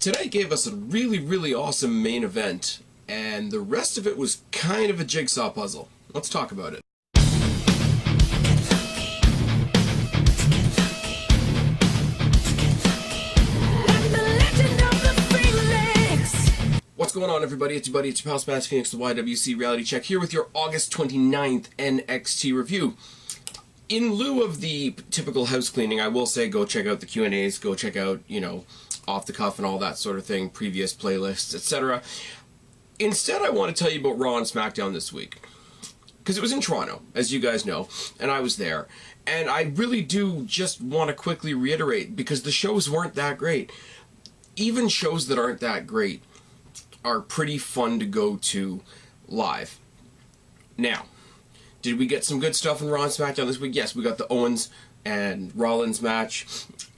Tonight gave us a really awesome main event, and the rest of it was kind of a jigsaw puzzle. Let's talk about it. What's going on, everybody? It's your buddy, it's your pal Spaz Phoenix, the YWC Reality Check, here with your August 29th NXT review. In lieu of the typical house cleaning, I will say go check out the Q&As, go check out, off the cuff and all that sort of thing, previous playlists, etc. Instead, I want to tell you about Raw and SmackDown this week. Because it was in Toronto, as you guys know, and I was there. And I really do just want to quickly reiterate, because the shows weren't that great. Even shows that aren't that great are pretty fun to go to live. Now, did we get some good stuff in Raw and SmackDown this week? Yes, we got the Owens and Rollins match,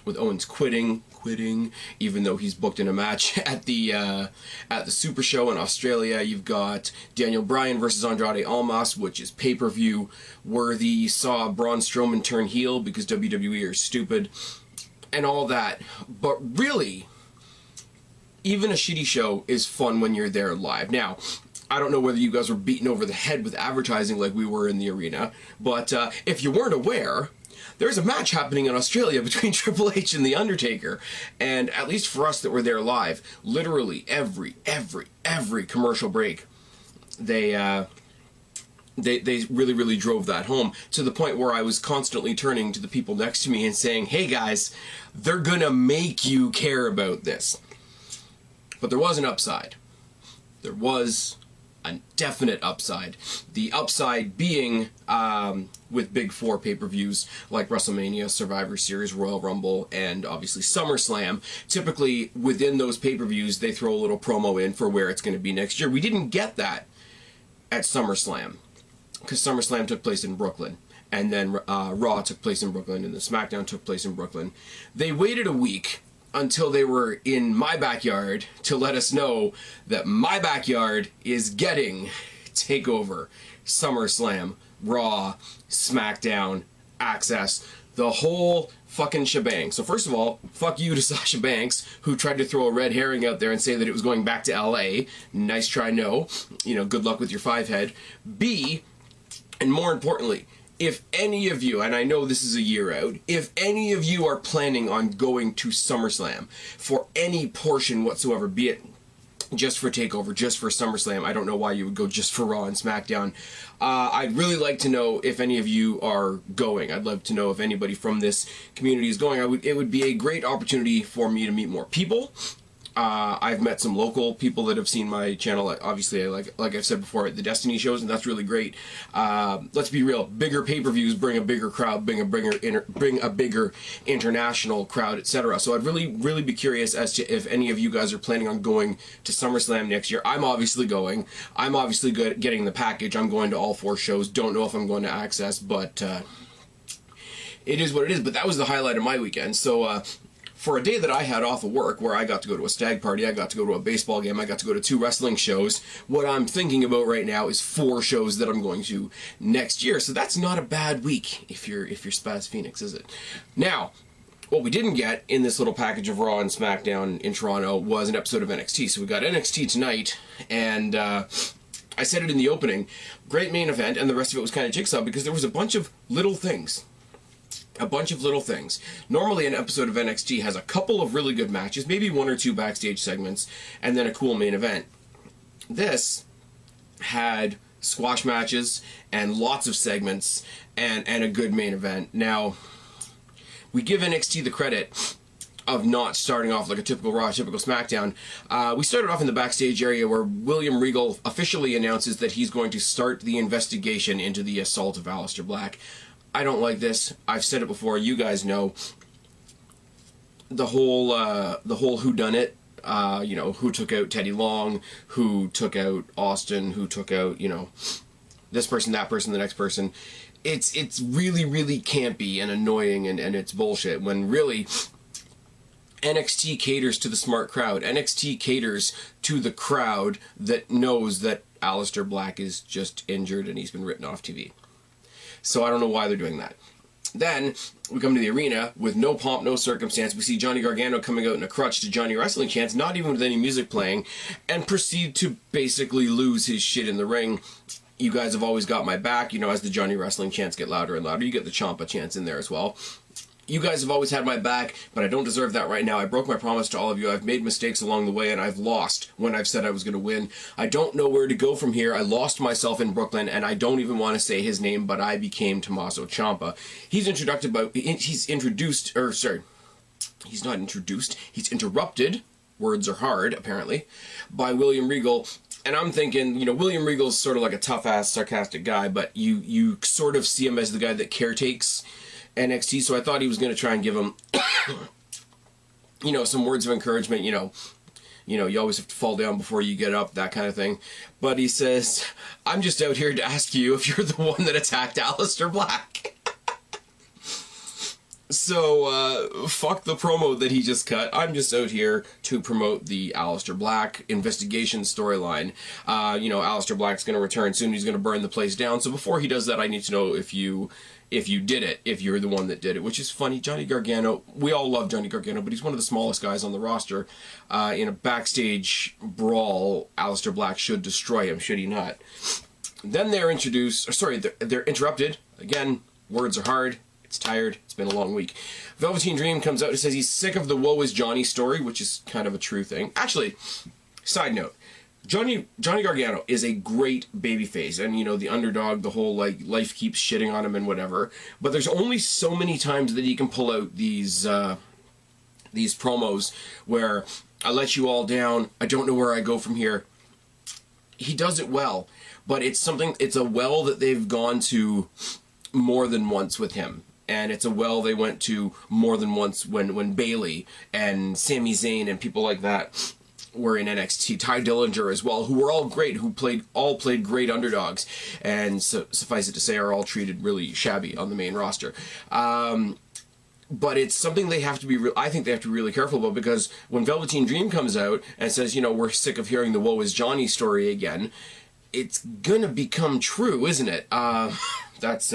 with Owens quitting, even though he's booked in a match at the Super Show in Australia. You've got Daniel Bryan versus Andrade Almas, which is pay-per-view worthy. You saw Braun Strowman turn heel because WWE are stupid, and all that. But really, even a shitty show is fun when you're there live. Now, I don't know whether you guys were beaten over the head with advertising like we were in the arena, but if you weren't aware, there's a match happening in Australia between Triple H and The Undertaker, and at least for us that were there live, literally every commercial break, they really drove that home, to the point where I was constantly turning to the people next to me and saying, hey guys, they're gonna make you care about this. But there was an upside. There was a definite upside. The upside being with Big Four pay-per-views like WrestleMania, Survivor Series, Royal Rumble, and obviously SummerSlam. Typically, within those pay-per-views, they throw a little promo in for where it's going to be next year. We didn't get that at SummerSlam, because SummerSlam took place in Brooklyn, and then Raw took place in Brooklyn, and then SmackDown took place in Brooklyn. They waited a week until they were in my backyard to let us know that my backyard is getting TakeOver, SummerSlam, Raw, SmackDown, Access, the whole fucking shebang. So first of all, fuck you to Sasha Banks, who tried to throw a red herring out there and say that it was going back to LA. Nice try, no. Good luck with your five-head. B, and more importantly, if any of you, and I know this is a year out, if any of you are planning on going to SummerSlam for any portion whatsoever, be it just for TakeOver, just for SummerSlam, I don't know why you would go just for Raw and SmackDown. I'd really like to know if any of you are going. I'd love to know if anybody from this community is going. It would be a great opportunity for me to meet more people. I've met some local people that have seen my channel. Obviously, like I've said before, at the Destiny shows, and that's really great. Let's be real. Bigger pay-per-views bring a bigger crowd, bring a bigger international crowd, etc. So I'd really be curious as to if any of you guys are planning on going to SummerSlam next year. I'm obviously going. I'm obviously good at getting the package. I'm going to all 4 shows. Don't know if I'm going to Access, but it is what it is. But that was the highlight of my weekend. So for a day that I had off of work, where I got to go to a stag party, I got to go to a baseball game, I got to go to 2 wrestling shows, what I'm thinking about right now is 4 shows that I'm going to next year. So that's not a bad week if you're Spaz Phoenix, is it? Now, what we didn't get in this little package of Raw and SmackDown in Toronto was an episode of NXT. So we got NXT tonight, and I said it in the opening, great main event, and the rest of it was kind of jigsaw because there was a bunch of little things. Normally an episode of NXT has a couple of really good matches, maybe 1 or 2 backstage segments, and then a cool main event. This had squash matches and lots of segments and a good main event. Now, we give NXT the credit of not starting off like a typical Raw, typical SmackDown. We started off in the backstage area where William Regal officially announces that he's going to start the investigation into the assault of Aleister Black. I don't like this. I've said it before. You guys know the whole whodunit. Who took out Teddy Long, who took out Austin, who took out this person, that person, the next person. It's really campy and annoying, and it's bullshit. When really NXT caters to the smart crowd. NXT caters to the crowd that knows that Aleister Black is just injured and he's been written off TV. So I don't know why they're doing that. Then we come to the arena with no pomp, no circumstance. We see Johnny Gargano coming out in a crutch to Johnny Wrestling Chants, not even with any music playing, and proceed to basically lose his shit in the ring. You guys have always got my back. You know, as the Johnny Wrestling Chants get louder and louder, you get the Ciampa chants in there as well. You guys have always had my back, but I don't deserve that right now. I broke my promise to all of you. I've made mistakes along the way, and I've lost when I've said I was going to win. I don't know where to go from here. I lost myself in Brooklyn, and I don't even want to say his name, but I became Tommaso Ciampa. He's interrupted, words are hard, apparently, by William Regal. And I'm thinking, you know, William Regal's sort of like a tough-ass, sarcastic guy, but you sort of see him as the guy that caretakes NXT, so I thought he was going to try and give him, you know, some words of encouragement, you know, you always have to fall down before you get up, that kind of thing. But he says, I'm just out here to ask you if you're the one that attacked Aleister Black. So, fuck the promo that he just cut. I'm just out here to promote the Aleister Black investigation storyline. You know, Aleister Black's going to return soon. He's going to burn the place down. So before he does that, I need to know if you did it, if you're the one that did it, which is funny. Johnny Gargano, we all love Johnny Gargano, but he's one of the smallest guys on the roster. In a backstage brawl, Aleister Black should destroy him, should he not? Then they're interrupted. Again, words are hard. It's tired. It's been a long week. Velveteen Dream comes out and says he's sick of the woe is Johnny story, which is kind of a true thing. Actually, side note, Johnny Gargano is a great babyface, and you know, the underdog, the whole like life keeps shitting on him and whatever. But there's only so many times that he can pull out these promos where I let you all down. I don't know where I go from here. He does it well, but it's a well that they've gone to more than once with him. And it's a well they went to more than once when Bayley and Sami Zayn and people like that were in NXT. Ty Dillinger as well, who were all great, who all played great underdogs, and so, suffice it to say, are all treated really shabby on the main roster. But it's something they have to be. I think they have to be really careful about, because when Velveteen Dream comes out and says, you know, we're sick of hearing the woe is Johnny story again, it's gonna become true, isn't it? That's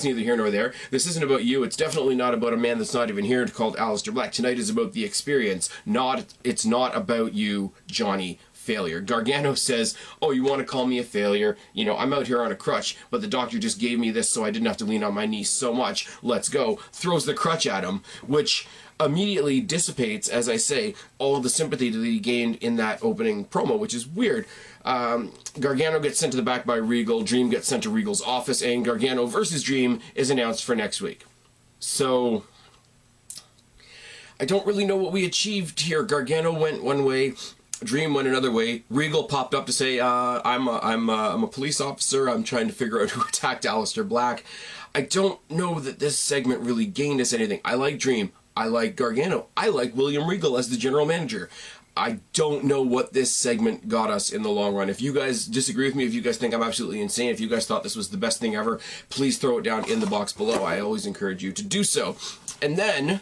neither here nor there. This isn't about you. It's definitely not about a man that's not even here called Aleister Black. Tonight is about the experience. It's not about you, Johnny Failure. Gargano says, oh, you want to call me a failure? You know, I'm out here on a crutch, but the doctor just gave me this so I didn't have to lean on my knees so much. Let's go. Throws the crutch at him, which immediately dissipates, as I say, all of the sympathy that he gained in that opening promo, which is weird. Gargano gets sent to the back by Regal, Dream gets sent to Regal's office, and Gargano versus Dream is announced for next week. So, I don't really know what we achieved here. Gargano went one way, Dream went another way. Regal popped up to say, I'm a police officer, I'm trying to figure out who attacked Aleister Black. I don't know that this segment really gained us anything. I like Dream, I like Gargano, I like William Regal as the general manager. I don't know what this segment got us in the long run. If you guys disagree with me, if you guys think I'm absolutely insane, if you guys thought this was the best thing ever, please throw it down in the box below. I always encourage you to do so. And then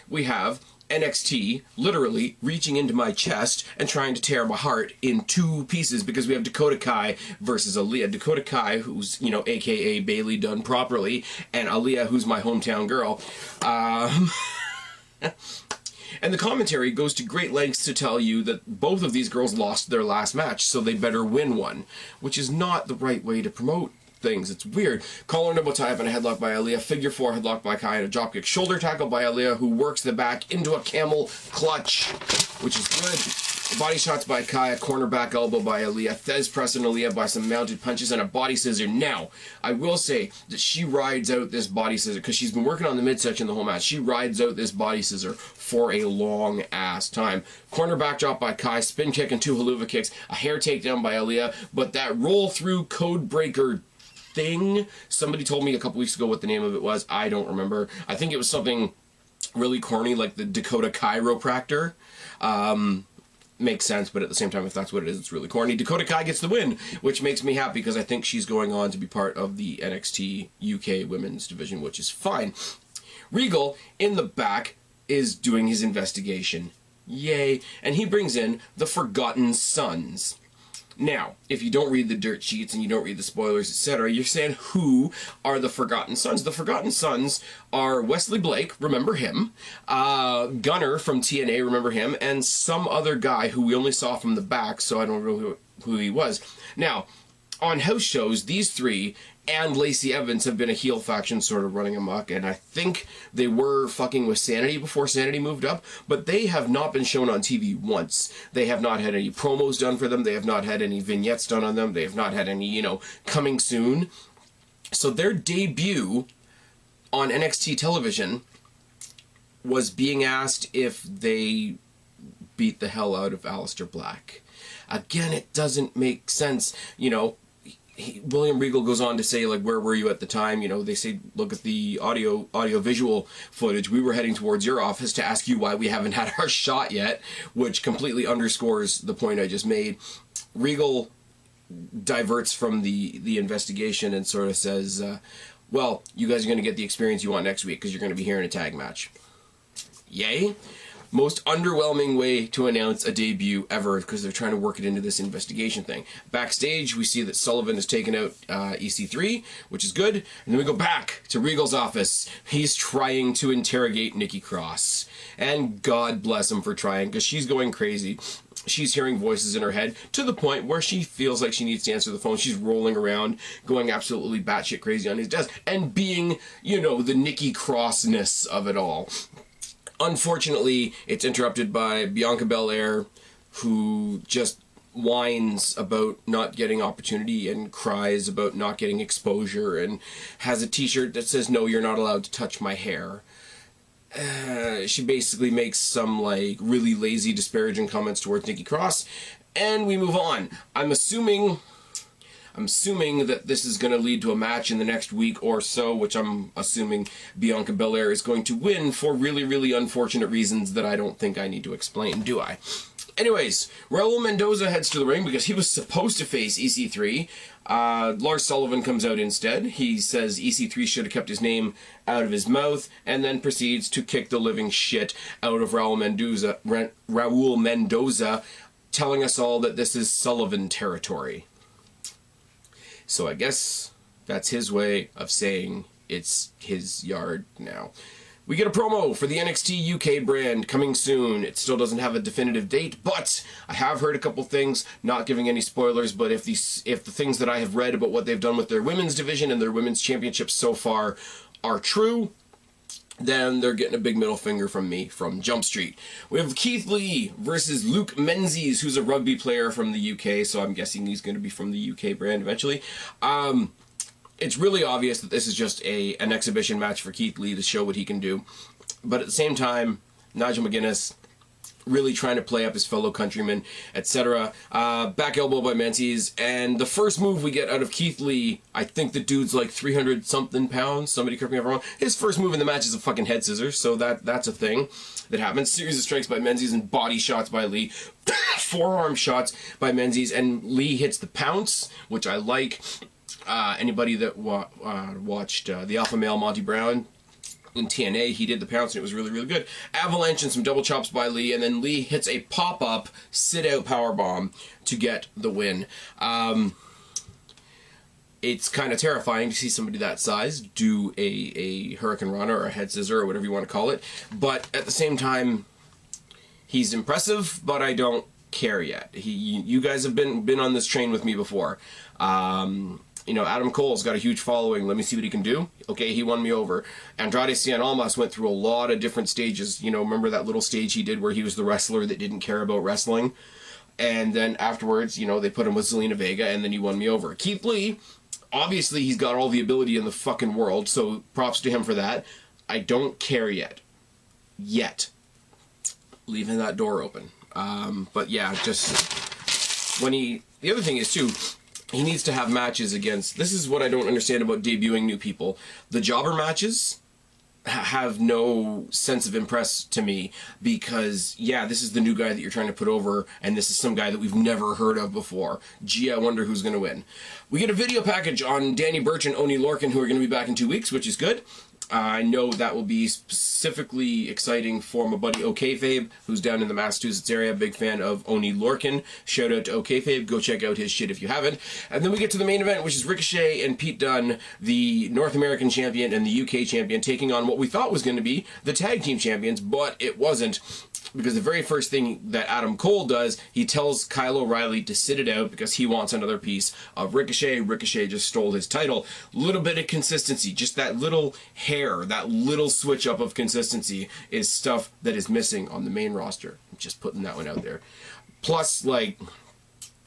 we have NXT literally reaching into my chest and trying to tear my heart in two pieces, because we have Dakota Kai versus Aaliyah. Dakota Kai, who's, you know, aka Bayley done properly, and Aaliyah, who's my hometown girl. And the commentary goes to great lengths to tell you that both of these girls lost their last match, so they better win one, which is not the right way to promote things. It's weird. Collar double tie up and a headlock by Aaliyah. Figure four headlock by Kai and a dropkick shoulder tackle by Aaliyah, who works the back into a camel clutch, which is good. Body shots by Kai, a cornerback elbow by Aaliyah, Thez pressing Aaliyah by some mounted punches, and a body scissor. Now, I will say that she rides out this body scissor, because she's been working on the midsection the whole match. She rides out this body scissor for a long ass time. Cornerback drop by Kai, spin kick and two haluva kicks, a hair takedown by Aaliyah, but that roll through code breaker thing, somebody told me a couple weeks ago what the name of it was. I don't remember. I think it was something really corny like the Dakota Chiropractor. Makes sense, but at the same time, if that's what it is, it's really corny. Dakota Kai gets the win, which makes me happy, because I think she's going on to be part of the NXT UK women's division, which is fine. Regal, in the back, is doing his investigation. Yay. And he brings in the Forgotten Sons. Now, if you don't read the dirt sheets and you don't read the spoilers, etc., you're saying, who are the Forgotten Sons? The Forgotten Sons are Wesley Blake, remember him, Gunner from TNA, remember him, and some other guy who we only saw from the back, so I don't know who he was. Now, on house shows, these three and Lacey Evans have been a heel faction sort of running amok, and I think they were fucking with Sanity before Sanity moved up, but they have not been shown on TV once. They have not had any promos done for them, they have not had any vignettes done on them, they have not had any, you know, coming soon. So their debut on NXT television was being asked if they beat the hell out of Aleister Black. Again, it doesn't make sense, you know. William Regal goes on to say, like, where were you at the time? You know, they say, look at the audio-visual footage. We were heading towards your office to ask you why we haven't had our shot yet, which completely underscores the point I just made. Regal diverts from the investigation and sort of says, well, you guys are going to get the experience you want next week because you're going to be here in a tag match. Yay? Most underwhelming way to announce a debut ever because they're trying to work it into this investigation thing. Backstage, we see that Sullivan has taken out EC3, which is good. And then we go back to Regal's office. He's trying to interrogate Nikki Cross. And God bless him for trying, because she's going crazy. She's hearing voices in her head to the point where she feels like she needs to answer the phone. She's rolling around, going absolutely batshit crazy on his desk, and being, you know, the Nikki Crossness of it all. Unfortunately, it's interrupted by Bianca Belair, who just whines about not getting opportunity and cries about not getting exposure and has a t-shirt that says, no, you're not allowed to touch my hair. She basically makes some, like, really lazy, disparaging comments towards Nikki Cross, and we move on. I'm assuming that this is going to lead to a match in the next week or so, which I'm assuming Bianca Belair is going to win for really, really unfortunate reasons that I don't think I need to explain, do I? Anyways, Raul Mendoza heads to the ring because he was supposed to face EC3. Lars Sullivan comes out instead. He says EC3 should have kept his name out of his mouth, and then proceeds to kick the living shit out of Raul Mendoza, telling us all that this is Sullivan territory. So I guess that's his way of saying it's his yard now. We get a promo for the NXT UK brand coming soon. It still doesn't have a definitive date, but I have heard a couple things, not giving any spoilers, but if the things that I have read about what they've done with their women's division and their women's championships so far are true, then they're getting a big middle finger from me from Jump Street. We have Keith Lee versus Luke Menzies, who's a rugby player from the UK, so I'm guessing he's going to be from the UK brand eventually. It's really obvious that this is just an exhibition match for Keith Lee to show what he can do. But at the same time, Nigel McGuinness really trying to play up his fellow countrymen, etc. Back elbow by Menzies, and the first move we get out of Keith Lee, I think the dude's like 300-something pounds, somebody correct me if I'm wrong. His first move in the match is a fucking head scissors, so that's a thing that happens. Series of strikes by Menzies and body shots by Lee. Forearm shots by Menzies, and Lee hits the pounce, which I like. Anybody that watched the Alpha Male Monty Brown in TNA, he did the pounce and it was really, really good. Avalanche and some double chops by Lee, and then Lee hits a pop-up sit-out powerbomb to get the win. It's kind of terrifying to see somebody that size do a Hurricane Rana or a head scissor or whatever you want to call it, but at the same time, he's impressive, but I don't care yet. You guys have been on this train with me before. You know, Adam Cole's got a huge following. Let me see what he can do. Okay, he won me over. Andrade Cien Almas went through a lot of different stages. You know, remember that little stage he did where he was the wrestler that didn't care about wrestling? And then afterwards, you know, they put him with Zelina Vega, and then he won me over. Keith Lee, obviously he's got all the ability in the fucking world, so props to him for that. I don't care yet. Leaving that door open. But yeah, just when the other thing is too, he needs to have matches against, this is what I don't understand about debuting new people. The jobber matches have no sense of impress to me because, yeah, this is the new guy that you're trying to put over, and this is some guy that we've never heard of before. Gee, I wonder who's going to win. We get a video package on Danny Burch and Oney Lorcan, who are going to be back in 2 weeks, which is good. I know that will be specifically exciting for my buddy OKFabe, who's down in the Massachusetts area. Big fan of Oni Lorcan. Shout out to OKFabe. Go check out his shit if you haven't. And then we get to the main event, which is Ricochet and Pete Dunne, the North American champion and the UK champion, taking on what we thought was going to be the tag team champions, but it wasn't. Because the very first thing that Adam Cole does, he tells Kyle O'Reilly to sit it out because he wants another piece of Ricochet. Ricochet just stole his title. Little bit of consistency, just that little hair, that little switch up of consistency is stuff that is missing on the main roster. I'm just putting that one out there. Plus, like,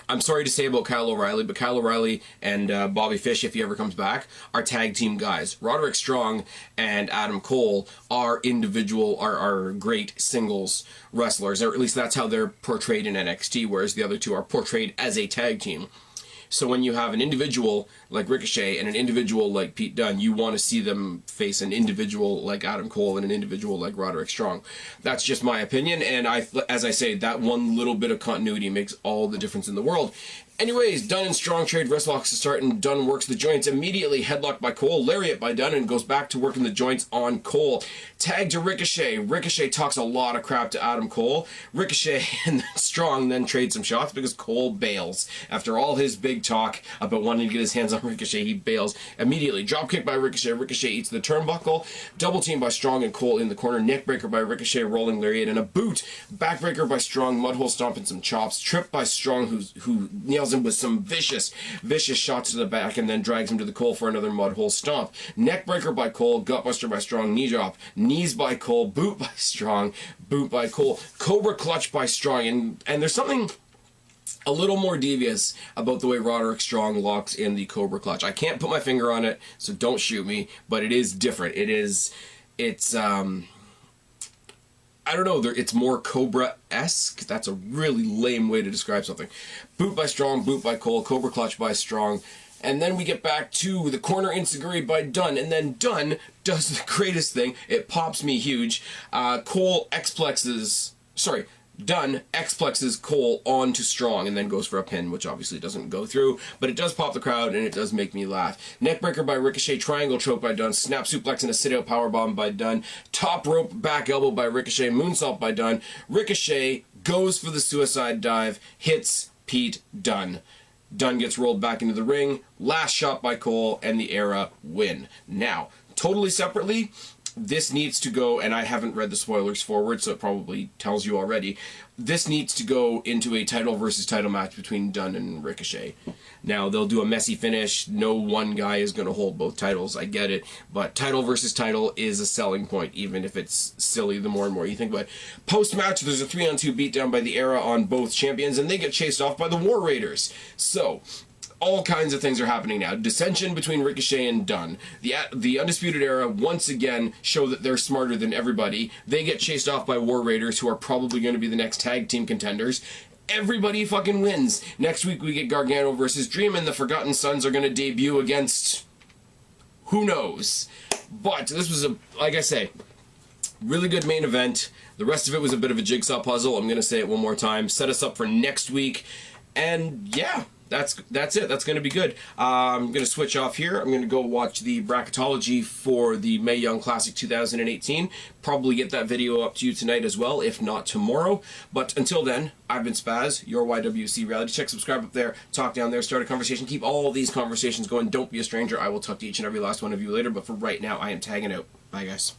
I'm sorry to say about Kyle O'Reilly, but Kyle O'Reilly and Bobby Fish, if he ever comes back, are tag team guys. Roderick Strong and Adam Cole are are great singles wrestlers, or at least that's how they're portrayed in NXT, whereas the other two are portrayed as a tag team. So when you have an individual like Ricochet and an individual like Pete Dunne, you want to see them face an individual like Adam Cole and an individual like Roderick Strong. That's just my opinion, and as I say, that one little bit of continuity makes all the difference in the world. Anyways, Dunne and Strong trade wrestlocks to start, and Dunne works the joints immediately. Headlock by Cole, lariat by Dunne, and goes back to working the joints on Cole. Tag to Ricochet. Ricochet talks a lot of crap to Adam Cole. Ricochet and Strong then trade some shots because Cole bails. After all his big talk about wanting to get his hands on Ricochet, he bails immediately. Dropkick by Ricochet. Ricochet eats the turnbuckle. Double team by Strong and Cole in the corner. Neckbreaker by Ricochet, rolling lariat, and a boot. Backbreaker by Strong, mudhole stomp and some chops. Trip by Strong, who nails him with some vicious shots to the back and then drags him to the Cole for another mudhole stomp. Neckbreaker by Cole, gutbuster by Strong, knee drop, knees by Cole, boot by Strong, boot by Cole, cobra clutch by Strong, and there's something a little more devious about the way Roderick Strong locks in the cobra clutch. I can't put my finger on it, so don't shoot me, but it is different. It's I don't know, it's more Cobra-esque. That's a really lame way to describe something. Boot by Strong, boot by Cole, Cobra Clutch by Strong. And then we get back to the corner enziguri by Dunne. And then Dunne does the greatest thing. It pops me huge. Dunne X-plexes Cole onto Strong and then goes for a pin, which obviously doesn't go through, but it does pop the crowd and it does make me laugh. Neckbreaker by Ricochet, triangle choke by Dunne, snap suplex and a sit-out powerbomb by Dunne, top rope back elbow by Ricochet, moonsault by Dunne. Ricochet goes for the suicide dive, hits Pete Dunne. Dunne gets rolled back into the ring, last shot by Cole, and the Era win. Now, totally separately, this needs to go, and I haven't read the spoilers forward, so it probably tells you already, this needs to go into a title versus title match between Dunne and Ricochet. Now, they'll do a messy finish. No one guy is going to hold both titles. I get it. But title versus title is a selling point, even if it's silly the more and more you think about it. Post-match, there's a 3-on-2 beatdown by the Era on both champions, and they get chased off by the War Raiders. So, all kinds of things are happening now. Dissension between Ricochet and Dunne. The Undisputed Era once again show that they're smarter than everybody. They get chased off by War Raiders, who are probably going to be the next tag team contenders. Everybody fucking wins. Next week we get Gargano versus Dream, and the Forgotten Sons are going to debut against who knows. But this was, like I say, really good main event. The rest of it was a bit of a jigsaw puzzle. I'm going to say it one more time. Set us up for next week. And yeah, that's it. That's going to be good. I'm going to switch off here. I'm going to go watch the bracketology for the Mae Young Classic 2018. Probably get that video up to you tonight as well, if not tomorrow. But until then, I've been Spaz, your YWC reality check. Subscribe up there, talk down there, start a conversation. Keep all these conversations going. Don't be a stranger. I will talk to each and every last one of you later. But for right now, I am tagging out. Bye, guys.